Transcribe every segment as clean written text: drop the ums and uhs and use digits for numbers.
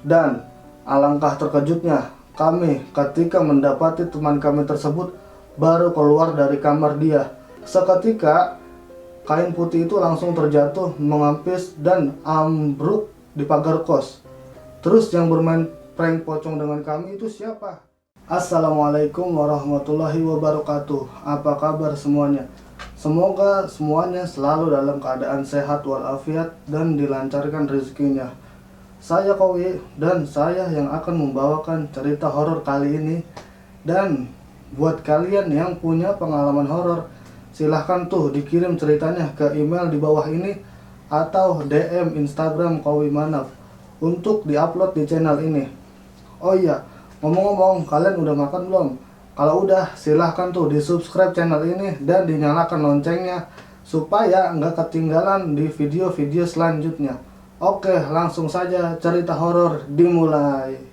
Dan alangkah terkejutnya kami ketika mendapati teman kami tersebut baru keluar dari kamar dia. Seketika kain putih itu langsung terjatuh, mengampis dan ambruk di pagar kos. Terus yang bermain prank pocong dengan kami itu siapa? Assalamualaikum warahmatullahi wabarakatuh. Apa kabar semuanya? Semoga semuanya selalu dalam keadaan sehat walafiat dan dilancarkan rezekinya. Saya Kowi dan saya yang akan membawakan cerita horor kali ini. Dan buat kalian yang punya pengalaman horor, silahkan tuh dikirim ceritanya ke email di bawah ini atau DM Instagram Kowi Manaf untuk diupload di channel ini. Oh iya, ngomong-ngomong, kalian udah makan belum? Kalau udah, silahkan tuh di subscribe channel ini dan dinyalakan loncengnya supaya nggak ketinggalan di video-video selanjutnya. Oke, langsung saja cerita horor dimulai.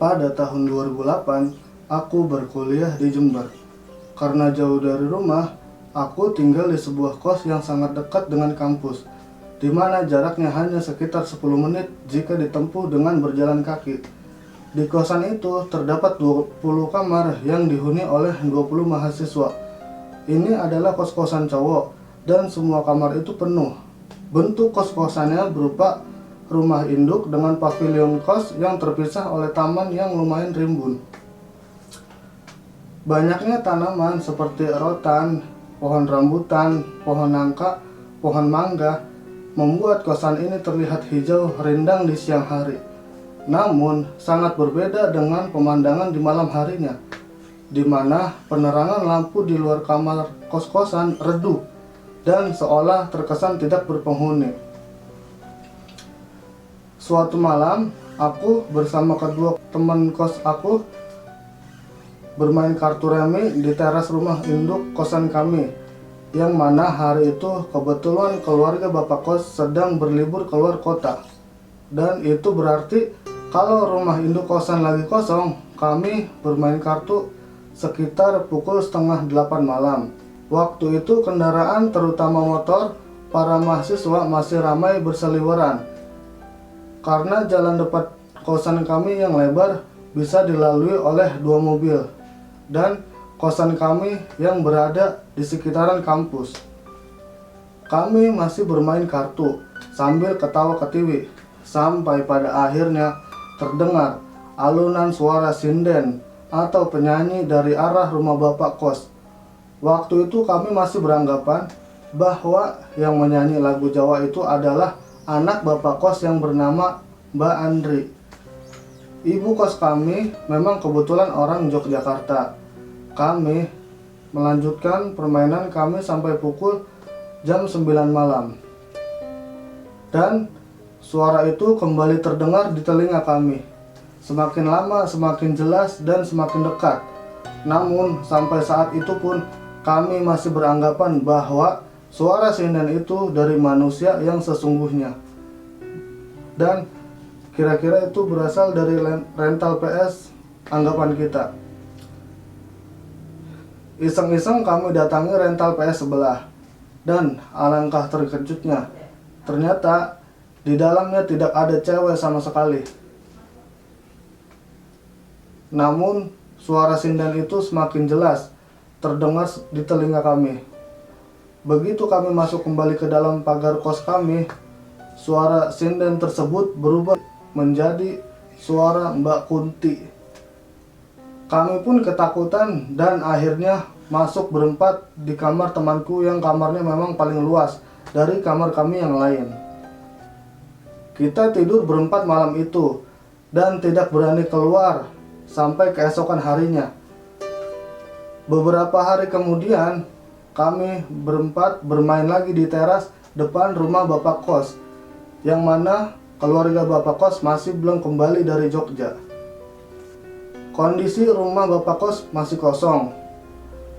Pada tahun 2008, aku berkuliah di Jember. Karena jauh dari rumah, aku tinggal di sebuah kos yang sangat dekat dengan kampus, di mana jaraknya hanya sekitar 10 menit jika ditempuh dengan berjalan kaki. Di kosan itu terdapat 20 kamar yang dihuni oleh 20 mahasiswa. Ini adalah kos-kosan cowok dan semua kamar itu penuh. Bentuk kos-kosannya berupa rumah induk dengan pavilion kos yang terpisah oleh taman yang lumayan rimbun. Banyaknya tanaman seperti rotan, pohon rambutan, pohon nangka, pohon mangga membuat kosan ini terlihat hijau rindang di siang hari. Namun sangat berbeda dengan pemandangan di malam harinya, di mana penerangan lampu di luar kamar kos-kosan redup dan seolah terkesan tidak berpenghuni. Suatu malam, aku bersama kedua teman kos aku bermain kartu remi di teras rumah induk kosan kami, yang mana hari itu kebetulan keluarga bapak kos sedang berlibur keluar kota. Dan itu berarti kalau rumah induk kosan lagi kosong, kami bermain kartu sekitar pukul setengah 8 malam. Waktu itu kendaraan terutama motor para mahasiswa masih ramai berseliweran. Karena jalan depan kosan kami yang lebar bisa dilalui oleh 2 mobil dan kosan kami yang berada di sekitaran kampus. Kami masih bermain kartu sambil ketawa ketiwi sampai pada akhirnya terdengar alunan suara sinden atau penyanyi dari arah rumah bapak kos. Waktu itu kami masih beranggapan bahwa yang menyanyi lagu Jawa itu adalah anak bapak kos yang bernama Mbak Andri. Ibu kos kami memang kebetulan orang Yogyakarta. Kami melanjutkan permainan kami sampai pukul jam 9 malam. Dan suara itu kembali terdengar di telinga kami. Semakin lama semakin jelas dan semakin dekat. Namun sampai saat itu pun kami masih beranggapan bahwa suara sinden itu dari manusia yang sesungguhnya. Dan kira-kira itu berasal dari rental PS anggapan kita. Iseng-iseng kami datangi rental PS sebelah. Dan alangkah terkejutnya, ternyata di dalamnya tidak ada cewek sama sekali. Namun suara sinden itu semakin jelas terdengar di telinga kami. Begitu kami masuk kembali ke dalam pagar kos kami, suara sinden tersebut berubah menjadi suara Mbak Kunti. Kami pun ketakutan dan akhirnya masuk berempat di kamar temanku yang kamarnya memang paling luas dari kamar kami yang lain. Kita tidur berempat malam itu dan tidak berani keluar sampai keesokan harinya. Beberapa hari kemudian, kami berempat bermain lagi di teras depan rumah Bapak kos, yang mana keluarga Bapak kos masih belum kembali dari Jogja. Kondisi rumah Bapak kos masih kosong.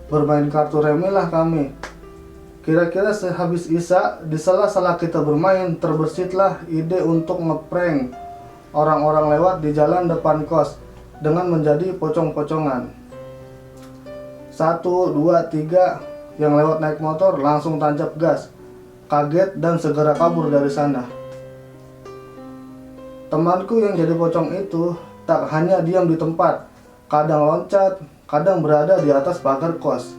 Bermain kartu remi lah kami. Kira-kira sehabis isya, di sela-sela kita bermain, terbesitlah ide untuk ngeprank orang-orang lewat di jalan depan kos dengan menjadi pocong-pocongan. 1, 2, 3 yang lewat naik motor langsung tancap gas, kaget dan segera kabur dari sana. Temanku yang jadi pocong itu tak hanya diam di tempat, kadang loncat, kadang berada di atas pagar kos.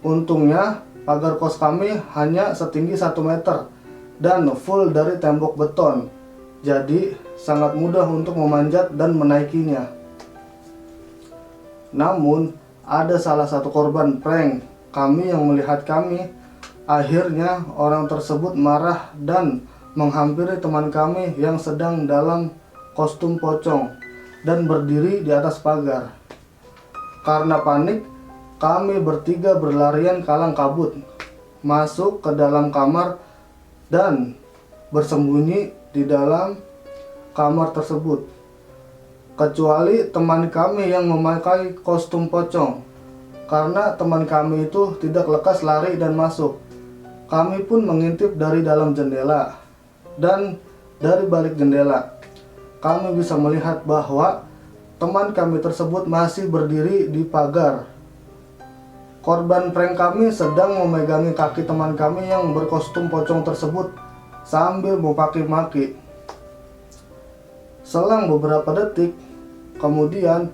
Untungnya pagar kos kami hanya setinggi 1 meter dan full dari tembok beton, jadi sangat mudah untuk memanjat dan menaikinya. Namun ada salah satu korban prank kami yang melihat kami. Akhirnya orang tersebut marah dan menghampiri teman kami yang sedang dalam kostum pocong dan berdiri di atas pagar. Karena panik, kami bertiga berlarian kalang kabut masuk ke dalam kamar dan bersembunyi di dalam kamar tersebut. Kecuali teman kami yang memakai kostum pocong, karena teman kami itu tidak lekas lari dan masuk. Kami pun mengintip dari dalam jendela, dan dari balik jendela kami bisa melihat bahwa teman kami tersebut masih berdiri di pagar. Korban prank kami sedang memegangi kaki teman kami yang berkostum pocong tersebut sambil memaki-maki. Selang beberapa detik kemudian,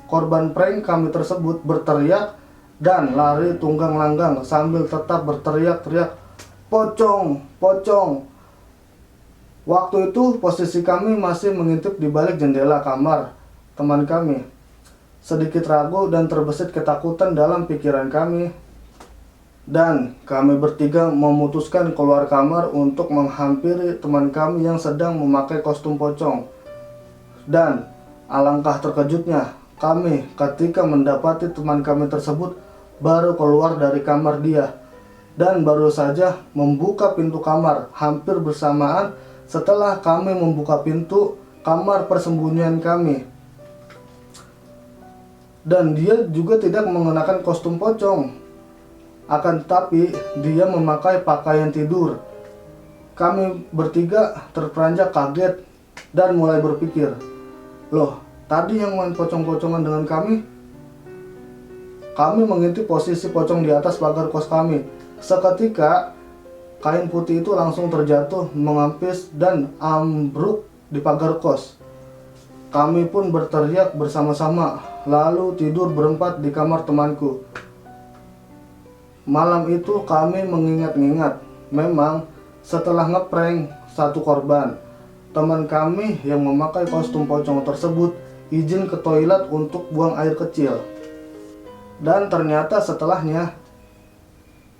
korban prank kami tersebut berteriak dan lari tunggang langgang sambil tetap berteriak-teriak, "Pocong, pocong!" Waktu itu posisi kami masih mengintip di balik jendela kamar teman kami. Sedikit ragu dan terbesit ketakutan dalam pikiran kami, dan kami bertiga memutuskan keluar kamar untuk menghampiri teman kami yang sedang memakai kostum pocong. Dan alangkah terkejutnya kami ketika mendapati teman kami tersebut baru keluar dari kamar dia dan baru saja membuka pintu kamar hampir bersamaan setelah kami membuka pintu kamar persembunyian kami. Dan dia juga tidak mengenakan kostum pocong, akan tetapi dia memakai pakaian tidur. Kami bertiga terperanjak kaget dan mulai berpikir, "Loh, tadi yang main pocong-pocongan dengan kami?" Kami mengintip posisi pocong di atas pagar kos kami. Seketika kain putih itu langsung terjatuh, mengampis dan ambruk di pagar kos. Kami pun berteriak bersama-sama, lalu tidur berempat di kamar temanku. Malam itu kami mengingat-ingat, memang setelah ngeprank satu korban, teman kami yang memakai kostum pocong tersebut izin ke toilet untuk buang air kecil. Dan ternyata setelahnya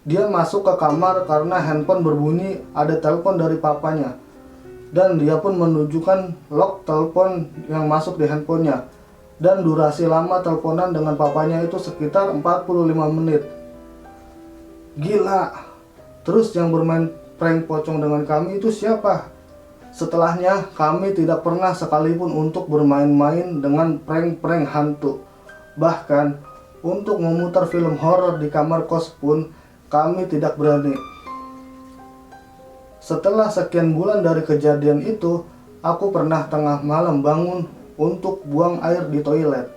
dia masuk ke kamar karena handphone berbunyi, ada telepon dari papanya. Dan dia pun menunjukkan log telepon yang masuk di handphonenya. Dan durasi lama teleponan dengan papanya itu sekitar 45 menit. Gila. Terus yang bermain prank pocong dengan kami itu siapa? Setelahnya kami tidak pernah sekalipun untuk bermain-main dengan prank-prank hantu. Bahkan untuk memutar film horor di kamar kos pun kami tidak berani. Setelah sekian bulan dari kejadian itu, aku pernah tengah malam bangun untuk buang air di toilet.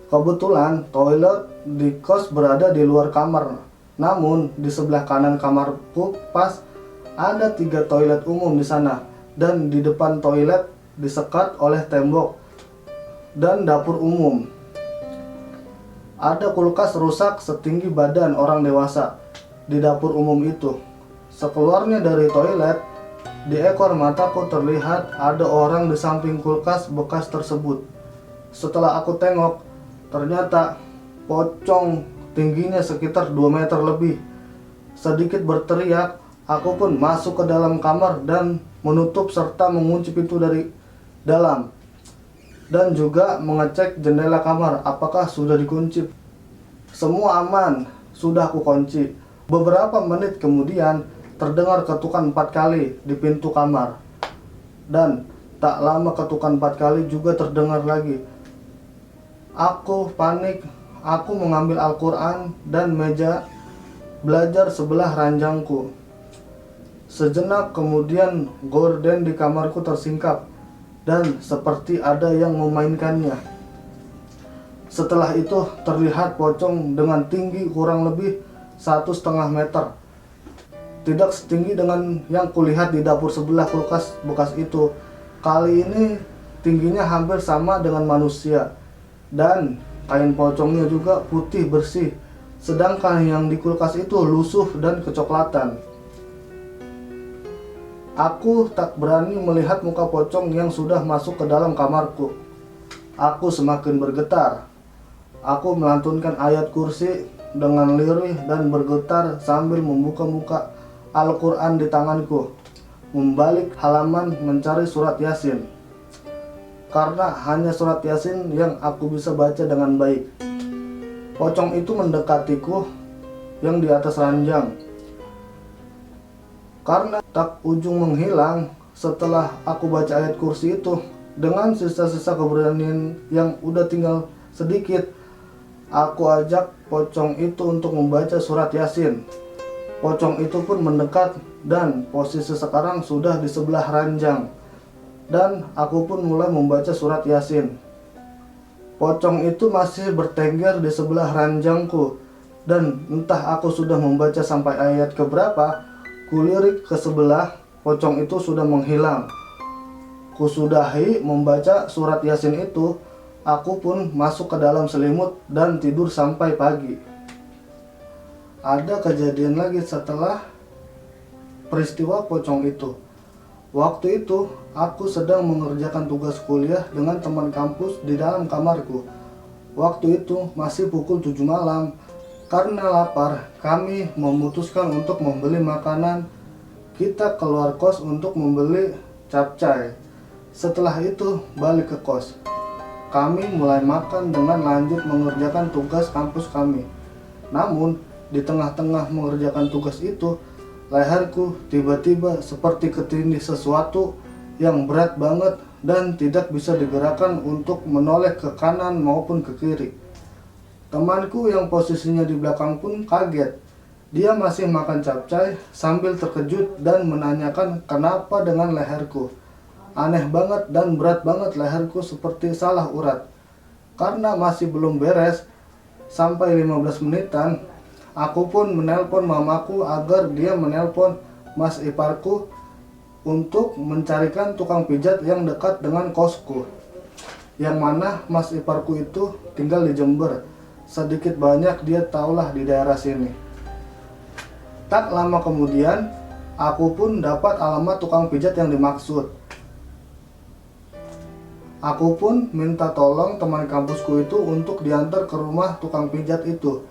Kebetulan toilet di kos berada di luar kamar. Namun di sebelah kanan kamarku pas ada 3 toilet umum di sana, dan di depan toilet disekat oleh tembok dan dapur umum. Ada kulkas rusak setinggi badan orang dewasa di dapur umum itu. Sekeluarnya dari toilet, di ekor mataku terlihat ada orang di samping kulkas bekas tersebut. Setelah aku tengok, ternyata pocong tingginya sekitar 2 meter lebih. Sedikit berteriak, aku pun masuk ke dalam kamar dan menutup serta mengunci pintu dari dalam, dan juga mengecek jendela kamar apakah sudah dikunci. Semua aman, sudah aku kunci. Beberapa menit kemudian terdengar ketukan 4 kali di pintu kamar, dan tak lama ketukan 4 kali juga terdengar lagi. Aku panik, aku mengambil Al-Quran dan meja belajar sebelah ranjangku. Sejenak kemudian gorden di kamarku tersingkap dan seperti ada yang memainkannya. Setelah itu terlihat pocong dengan tinggi kurang lebih 1,5 meter. Tidak setinggi dengan yang kulihat di dapur sebelah kulkas bekas itu. Kali ini tingginya hampir sama dengan manusia, dan kain pocongnya juga putih bersih, sedangkan yang di kulkas itu lusuh dan kecoklatan. Aku tak berani melihat muka pocong yang sudah masuk ke dalam kamarku. Aku semakin bergetar. Aku melantunkan ayat kursi dengan lirih dan bergetar sambil membuka Al-Quran di tanganku, membalik halaman mencari surat Yasin, karena hanya surat Yasin yang aku bisa baca dengan baik. Pocong itu mendekatiku yang di atas ranjang. Karena tak ujung menghilang setelah aku baca ayat kursi itu, dengan sisa-sisa keberanian yang udah tinggal sedikit, aku ajak pocong itu untuk membaca surat Yasin. Pocong itu pun mendekat dan posisi sekarang sudah di sebelah ranjang, dan aku pun mulai membaca surat Yasin. Pocong itu masih bertengger di sebelah ranjangku, dan entah aku sudah membaca sampai ayat keberapa, kulirik ke sebelah, pocong itu sudah menghilang. Kusudahi membaca surat Yasin itu, aku pun masuk ke dalam selimut dan tidur sampai pagi. Ada kejadian lagi setelah peristiwa pocong itu. Waktu itu, aku sedang mengerjakan tugas kuliah dengan teman kampus di dalam kamarku. Waktu itu masih pukul 7 malam. Karena lapar, kami memutuskan untuk membeli makanan. Kita keluar kos untuk membeli capcay. Setelah itu, balik ke kos. Kami mulai makan dengan lanjut mengerjakan tugas kampus kami. Namun, di tengah-tengah mengerjakan tugas itu, leherku tiba-tiba seperti ketindih sesuatu yang berat banget dan tidak bisa digerakkan untuk menoleh ke kanan maupun ke kiri. Temanku yang posisinya di belakang pun kaget. Dia masih makan capcay sambil terkejut dan menanyakan kenapa dengan leherku. Aneh banget dan berat banget leherku, seperti salah urat. Karena masih belum beres, sampai 15 menitan, aku pun menelpon mamaku agar dia menelpon mas iparku untuk mencarikan tukang pijat yang dekat dengan kosku. Yang mana mas iparku itu tinggal di Jember. Sedikit banyak dia tahulah di daerah sini. Tak lama kemudian, aku pun dapat alamat tukang pijat yang dimaksud. Aku pun minta tolong teman kampusku itu untuk diantar ke rumah tukang pijat itu.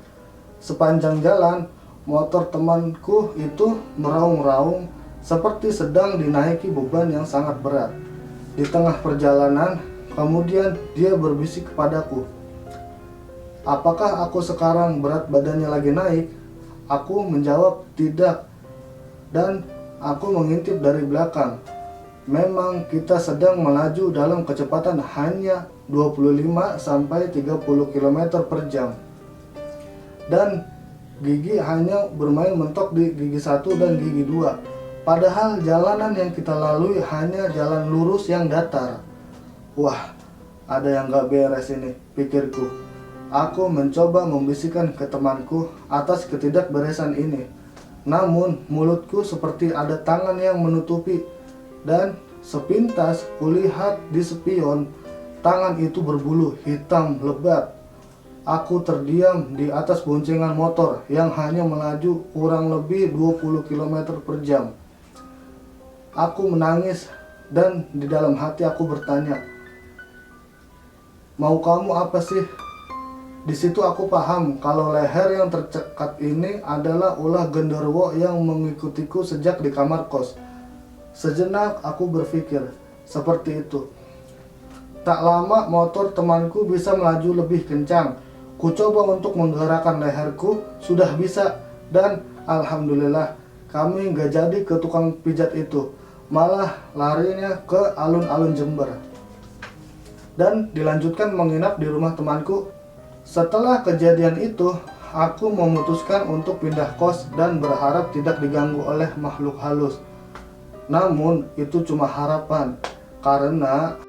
Sepanjang jalan, motor temanku itu meraung-raung seperti sedang dinaiki beban yang sangat berat. Di tengah perjalanan, kemudian dia berbisik kepadaku, "Apakah aku sekarang berat badannya lagi naik?" Aku menjawab tidak, dan aku mengintip dari belakang. Memang kita sedang melaju dalam kecepatan hanya 25-30 km per jam. Dan gigi hanya bermain mentok di gigi 1 dan gigi 2. Padahal jalanan yang kita lalui hanya jalan lurus yang datar. Wah, ada yang gak beres ini, pikirku. Aku mencoba membisikkan ke temanku atas ketidakberesan ini. Namun mulutku seperti ada tangan yang menutupi, dan sepintas kulihat di spion tangan itu berbulu hitam lebat. Aku terdiam di atas boncengan motor yang hanya melaju kurang lebih 20 km per jam. Aku menangis dan di dalam hati aku bertanya, "Mau kamu apa sih?" Di situ aku paham kalau leher yang tercekat ini adalah ulah genderuwo yang mengikutiku sejak di kamar kos. Sejenak aku berpikir seperti itu. Tak lama motor temanku bisa melaju lebih kencang. Ku coba untuk menggerakkan leherku, sudah bisa, dan alhamdulillah kami nggak jadi ke tukang pijat itu, malah larinya ke alun-alun Jember dan dilanjutkan menginap di rumah temanku. Setelah kejadian itu, aku memutuskan untuk pindah kos dan berharap tidak diganggu oleh makhluk halus. Namun itu cuma harapan, karena